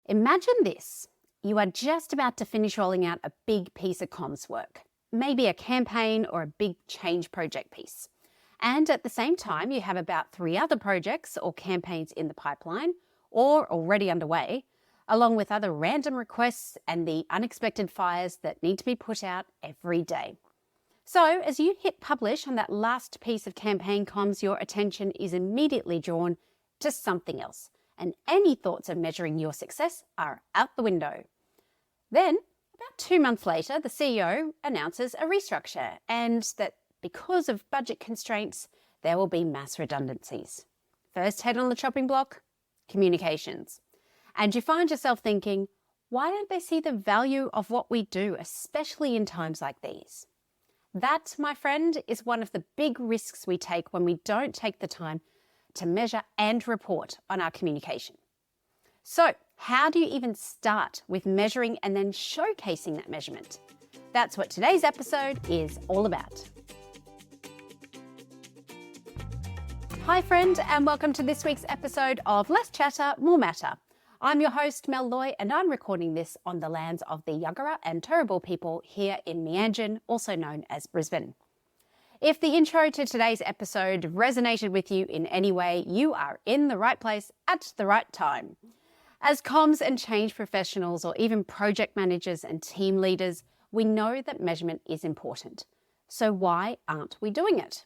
Imagine this. You are just about to finish rolling out a big piece of comms work, maybe a campaign or a big change project piece. And at the same time, you have about 3 other projects or campaigns in the pipeline or already underway, along with other random requests and the unexpected fires that need to be put out every day. So as you hit publish on that last piece of campaign comms, your attention is immediately drawn to something else, and any thoughts of measuring your success are out the window. Then, about 2 months later, the CEO announces a restructure and that because of budget constraints, there will be mass redundancies. First head on the chopping block, communications. And you find yourself thinking, why don't they see the value of what we do, especially in times like these? That, my friend, is one of the big risks we take when we don't take the time to measure and report on our communication. So, how do you even start with measuring and then showcasing that measurement? That's what today's episode is all about. Hi friend, and welcome to this week's episode of Less Chatter, More Matter. I'm your host Mel Loy, and I'm recording this on the lands of the Yagara and Turrbal people here in Meanjin, also known as Brisbane. If the intro to today's episode resonated with you in any way, you are in the right place at the right time. As comms and change professionals, or even project managers and team leaders, we know that measurement is important. So why aren't we doing it?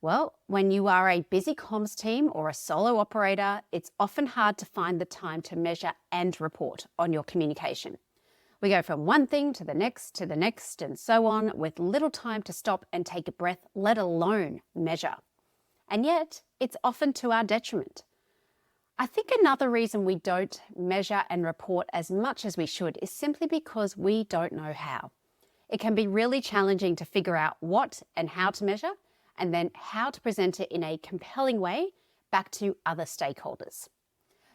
Well, when you are a busy comms team or a solo operator, it's often hard to find the time to measure and report on your communication. We go from one thing to the next, and so on, with little time to stop and take a breath, let alone measure. And yet, it's often to our detriment. I think another reason we don't measure and report as much as we should is simply because we don't know how. It can be really challenging to figure out what and how to measure, and then how to present it in a compelling way back to other stakeholders.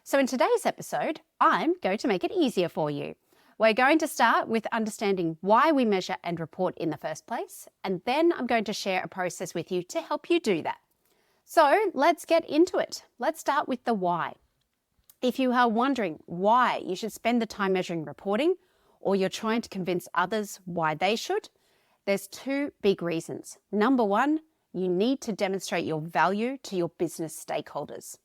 So in today's episode, I'm going to make it easier for you. We're going to start with understanding why we measure and report in the first place, and then I'm going to share a process with you to help you do that. So let's get into it. Let's start with the why. If you are wondering why you should spend the time measuring reporting, or you're trying to convince others why they should, there's 2 big reasons. Number 1, you need to demonstrate your value to your business stakeholders.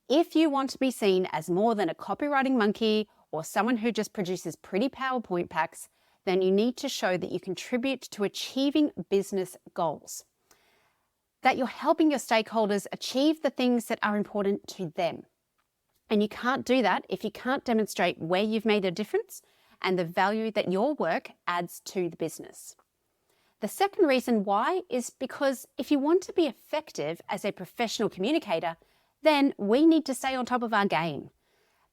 If you want to be seen as more than a copywriting monkey or someone who just produces pretty PowerPoint packs, then you need to show that you contribute to achieving business goals, that you're helping your stakeholders achieve the things that are important to them. And you can't do that if you can't demonstrate where you've made a difference and the value that your work adds to the business. The second reason why is because if you want to be effective as a professional communicator, then we need to stay on top of our game.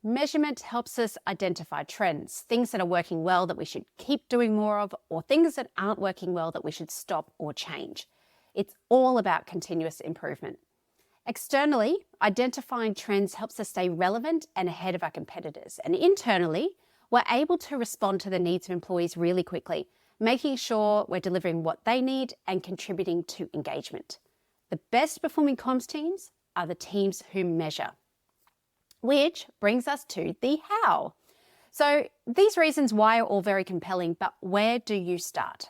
Measurement helps us identify trends, things that are working well that we should keep doing more of, or things that aren't working well that we should stop or change. It's all about continuous improvement. Externally, identifying trends helps us stay relevant and ahead of our competitors. And internally, we're able to respond to the needs of employees really quickly, making sure we're delivering what they need and contributing to engagement. The best performing comms teams are the teams who measure. Which brings us to the how. So these reasons why are all very compelling, but where do you start?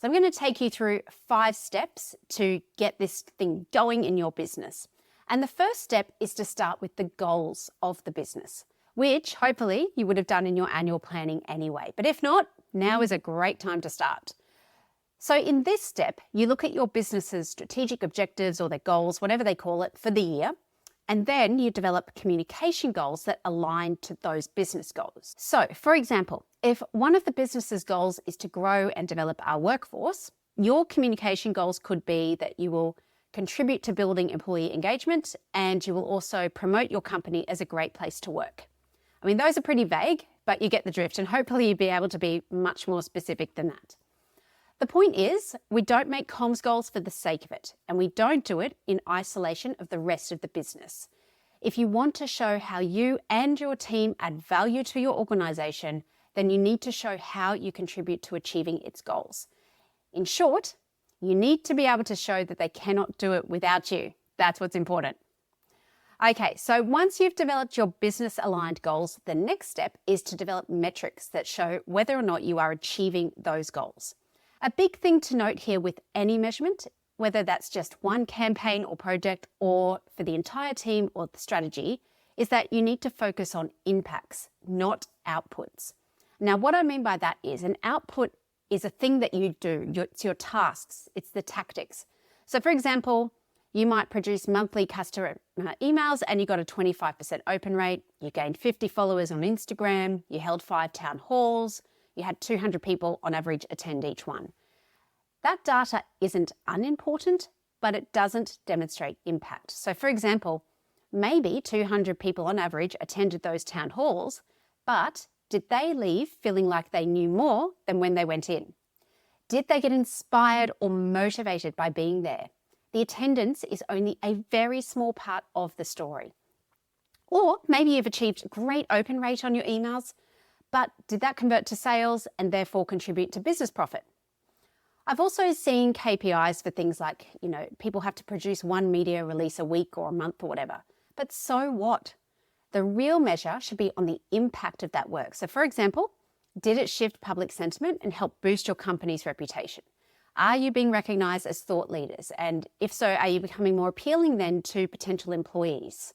So I'm going to take you through 5 steps to get this thing going in your business. And the first step is to start with the goals of the business, which hopefully you would have done in your annual planning anyway. But if not, now is a great time to start. So in this step, you look at your business's strategic objectives or their goals, whatever they call it, for the year. And then you develop communication goals that align to those business goals. So, for example, if one of the business's goals is to grow and develop our workforce, your communication goals could be that you will contribute to building employee engagement and you will also promote your company as a great place to work. I mean, those are pretty vague, but you get the drift, and hopefully you'll be able to be much more specific than that. The point is, we don't make comms goals for the sake of it, and we don't do it in isolation of the rest of the business. If you want to show how you and your team add value to your organization, then you need to show how you contribute to achieving its goals. In short, you need to be able to show that they cannot do it without you. That's what's important. Okay, so once you've developed your business aligned goals, the next step is to develop metrics that show whether or not you are achieving those goals. A big thing to note here with any measurement, whether that's just one campaign or project or for the entire team or the strategy, is that you need to focus on impacts, not outputs. Now, what I mean by that is an output is a thing that you do. It's your tasks. It's the tactics. So for example, you might produce monthly customer emails and you got a 25% open rate. You gained 50 followers on Instagram. You held 5 town halls. You had 200 people on average attend each one. That data isn't unimportant, but it doesn't demonstrate impact. So for example, maybe 200 people on average attended those town halls, but did they leave feeling like they knew more than when they went in? Did they get inspired or motivated by being there? The attendance is only a very small part of the story. Or maybe you've achieved a great open rate on your emails, but did that convert to sales and therefore contribute to business profit? I've also seen KPIs for things like, people have to produce 1 media release a week or a month or whatever. But so what? The real measure should be on the impact of that work. So for example, did it shift public sentiment and help boost your company's reputation? Are you being recognised as thought leaders? And if so, are you becoming more appealing then to potential employees?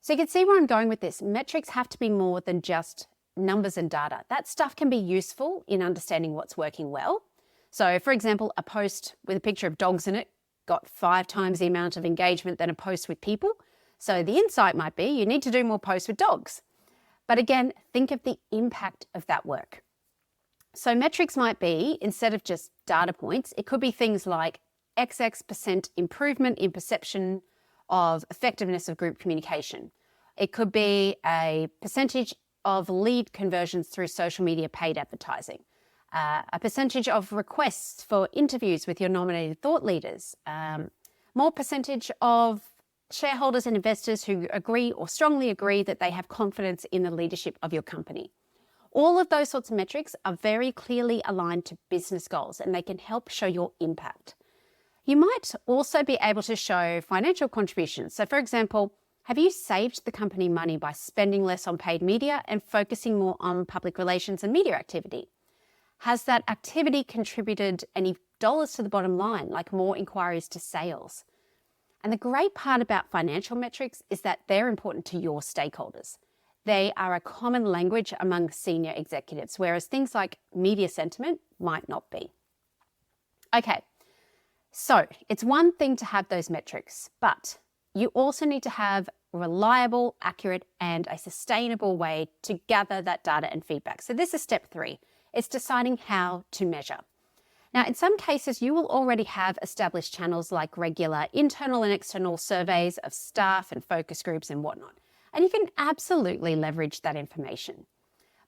So you can see where I'm going with this. Metrics have to be more than just numbers and data. That stuff can be useful in understanding what's working well. So for example, a post with a picture of dogs in it got 5 times the amount of engagement than a post with people. So the insight might be you need to do more posts with dogs. But again, think of the impact of that work. So metrics might be, instead of just data points, it could be things like XX% improvement in perception of effectiveness of group communication. It could be a percentage of lead conversions through social media paid advertising, a percentage of requests for interviews with your nominated thought leaders, more percentage of shareholders and investors who agree or strongly agree that they have confidence in the leadership of your company. All of those sorts of metrics are very clearly aligned to business goals and they can help show your impact. You might also be able to show financial contributions. So for example, have you saved the company money by spending less on paid media and focusing more on public relations and media activity? Has that activity contributed any dollars to the bottom line, like more inquiries to sales? And the great part about financial metrics is that they're important to your stakeholders. They are a common language among senior executives, whereas things like media sentiment might not be. Okay, so it's one thing to have those metrics, but you also need to have reliable, accurate, and a sustainable way to gather that data and feedback. So this is step 3. It's deciding how to measure. Now, in some cases, you will already have established channels like regular internal and external surveys of staff and focus groups and whatnot. And you can absolutely leverage that information.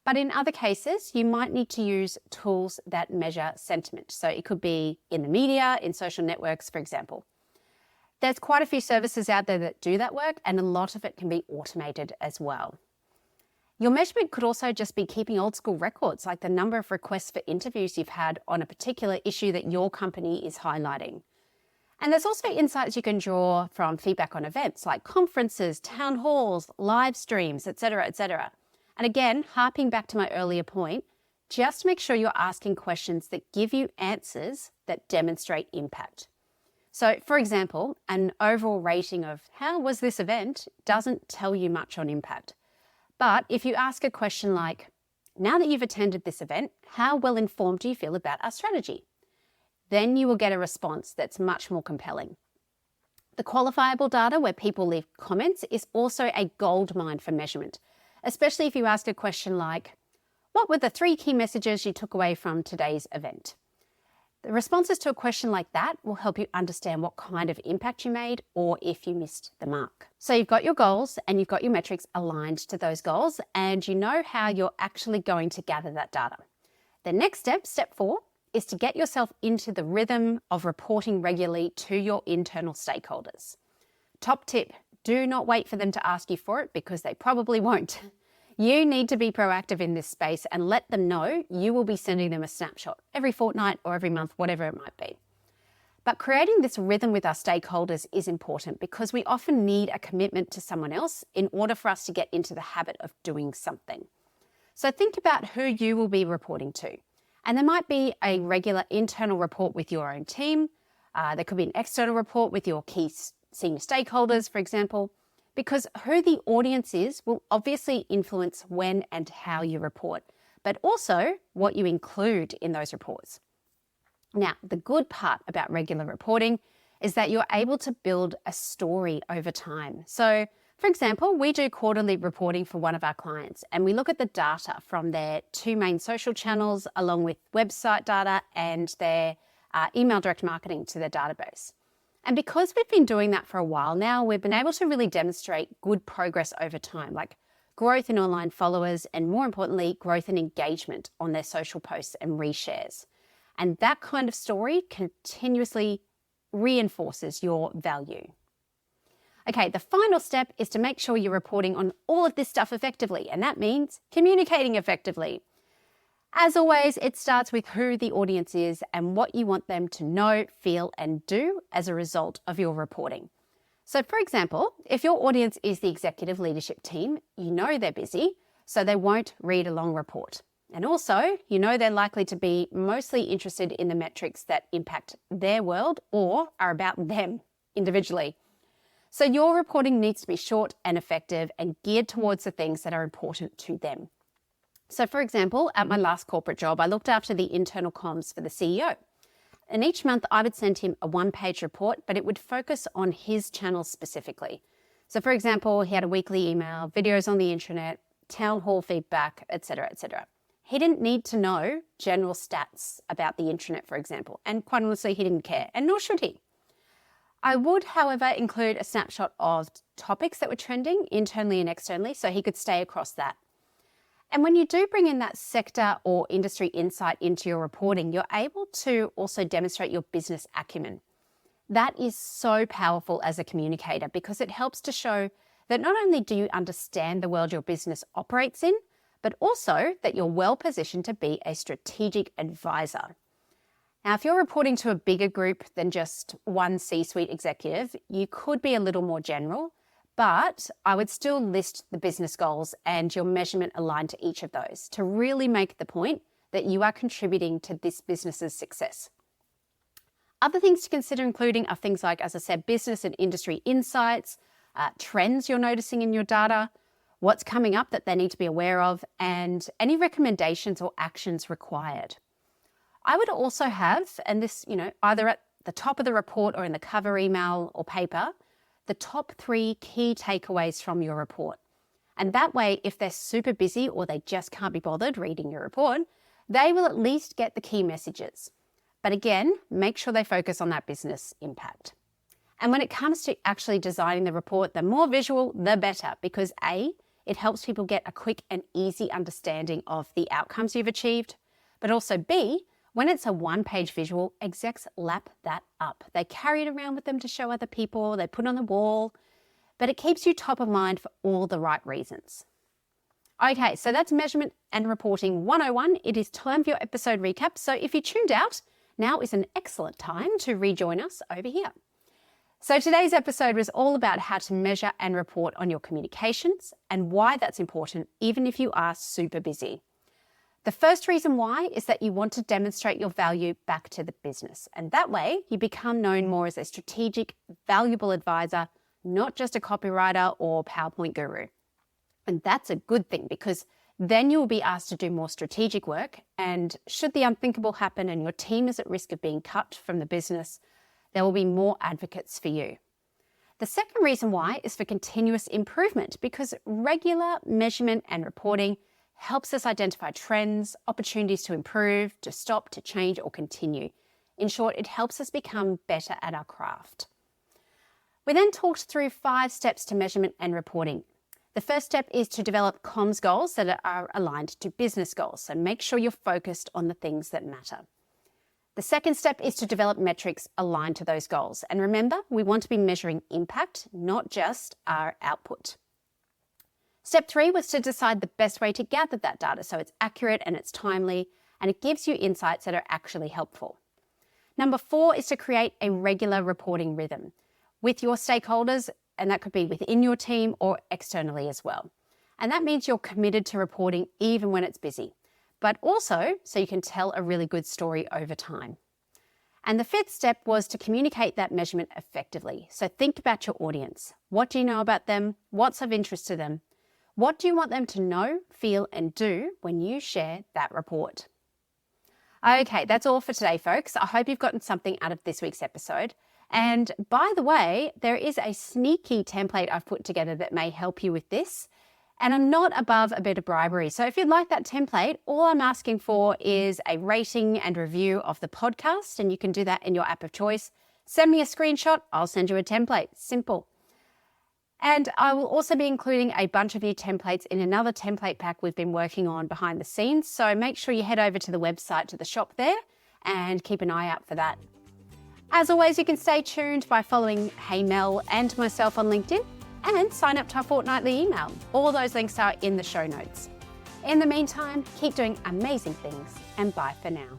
But in other cases, you might need to use tools that measure sentiment. So it could be in the media, in social networks, for example. There's quite a few services out there that do that work, and a lot of it can be automated as well. Your measurement could also just be keeping old school records, like the number of requests for interviews you've had on a particular issue that your company is highlighting. And there's also insights you can draw from feedback on events like conferences, town halls, live streams, etc., etc. And again, harping back to my earlier point, just make sure you're asking questions that give you answers that demonstrate impact. So, for example, an overall rating of how was this event doesn't tell you much on impact. But if you ask a question like, now that you've attended this event, how well informed do you feel about our strategy? Then you will get a response that's much more compelling. The qualifiable data where people leave comments is also a goldmine for measurement, especially if you ask a question like, what were the 3 key messages you took away from today's event? The responses to a question like that will help you understand what kind of impact you made or if you missed the mark. So you've got your goals and you've got your metrics aligned to those goals, and you know how you're actually going to gather that data. The next step, step 4, is to get yourself into the rhythm of reporting regularly to your internal stakeholders. Top tip, do not wait for them to ask you for it because they probably won't. You need to be proactive in this space and let them know you will be sending them a snapshot every fortnight or every month, whatever it might be. But creating this rhythm with our stakeholders is important because we often need a commitment to someone else in order for us to get into the habit of doing something. So think about who you will be reporting to. And there might be a regular internal report with your own team. There could be an external report with your key senior stakeholders, for example, because who the audience is will obviously influence when and how you report, but also what you include in those reports. Now, the good part about regular reporting is that you're able to build a story over time. So, for example, we do quarterly reporting for one of our clients, and we look at the data from their 2 main social channels, along with website data and their email direct marketing to their database. And because we've been doing that for a while now, we've been able to really demonstrate good progress over time, like growth in online followers and, more importantly, growth in engagement on their social posts and reshares. And that kind of story continuously reinforces your value. Okay, the final step is to make sure you're reporting on all of this stuff effectively, and that means communicating effectively. As always, it starts with who the audience is and what you want them to know, feel, and do as a result of your reporting. So, for example, if your audience is the executive leadership team, you know they're busy, so they won't read a long report. And also, you know they're likely to be mostly interested in the metrics that impact their world or are about them individually. So your reporting needs to be short and effective and geared towards the things that are important to them. So for example, at my last corporate job, I looked after the internal comms for the CEO. And each month I would send him a 1-page report, but it would focus on his channels specifically. So for example, he had a weekly email, videos on the intranet, town hall feedback, etc., etc. He didn't need to know general stats about the intranet, for example, and quite honestly, he didn't care, and nor should he. I would, however, include a snapshot of topics that were trending internally and externally so he could stay across that. And when you do bring in that sector or industry insight into your reporting, you're able to also demonstrate your business acumen. That is so powerful as a communicator because it helps to show that not only do you understand the world your business operates in, but also that you're well positioned to be a strategic advisor. Now, if you're reporting to a bigger group than just one C-suite executive, you could be a little more general, but I would still list the business goals and your measurement aligned to each of those to really make the point that you are contributing to this business's success. Other things to consider including are things like, as I said, business and industry insights, trends you're noticing in your data, what's coming up that they need to be aware of, and any recommendations or actions required. I would also have, and this, either at the top of the report or in the cover email or paper, the top 3 key takeaways from your report. And that way, if they're super busy or they just can't be bothered reading your report, they will at least get the key messages. But again, make sure they focus on that business impact. And when it comes to actually designing the report, the more visual, the better, because A, it helps people get a quick and easy understanding of the outcomes you've achieved, but also B, when it's a 1-page visual, execs lap that up. They carry it around with them to show other people, they put it on the wall, but it keeps you top of mind for all the right reasons. Okay, so that's Measurement and Reporting 101. It is time for your episode recap. So if you tuned out, now is an excellent time to rejoin us over here. So today's episode was all about how to measure and report on your communications and why that's important, even if you are super busy. The first reason why is that you want to demonstrate your value back to the business. And that way you become known more as a strategic, valuable advisor, not just a copywriter or PowerPoint guru. And that's a good thing because then you will be asked to do more strategic work. And should the unthinkable happen and your team is at risk of being cut from the business, there will be more advocates for you. The second reason why is for continuous improvement because regular measurement and reporting helps us identify trends, opportunities to improve, to stop, to change, or continue. In short, it helps us become better at our craft. We then talked through 5 steps to measurement and reporting. The first step is to develop comms goals that are aligned to business goals. So make sure you're focused on the things that matter. The second step is to develop metrics aligned to those goals. And remember, we want to be measuring impact, not just our output. Step 3 was to decide the best way to gather that data so it's accurate and it's timely and it gives you insights that are actually helpful. Number 4 is to create a regular reporting rhythm with your stakeholders, and that could be within your team or externally as well. And that means you're committed to reporting even when it's busy, but also so you can tell a really good story over time. And the 5th step was to communicate that measurement effectively. So think about your audience. What do you know about them? What's of interest to them? What do you want them to know, feel, and do when you share that report? Okay, that's all for today, folks. I hope you've gotten something out of this week's episode. And by the way, there is a sneaky template I've put together that may help you with this. And I'm not above a bit of bribery. So if you'd like that template, all I'm asking for is a rating and review of the podcast, and you can do that in your app of choice. Send me a screenshot, I'll send you a template. Simple. And I will also be including a bunch of new templates in another template pack we've been working on behind the scenes. So make sure you head over to the website, to the shop there, and keep an eye out for that. As always, you can stay tuned by following Hey Mel and myself on LinkedIn, and sign up to our fortnightly email. All those links are in the show notes. In the meantime, keep doing amazing things, and bye for now.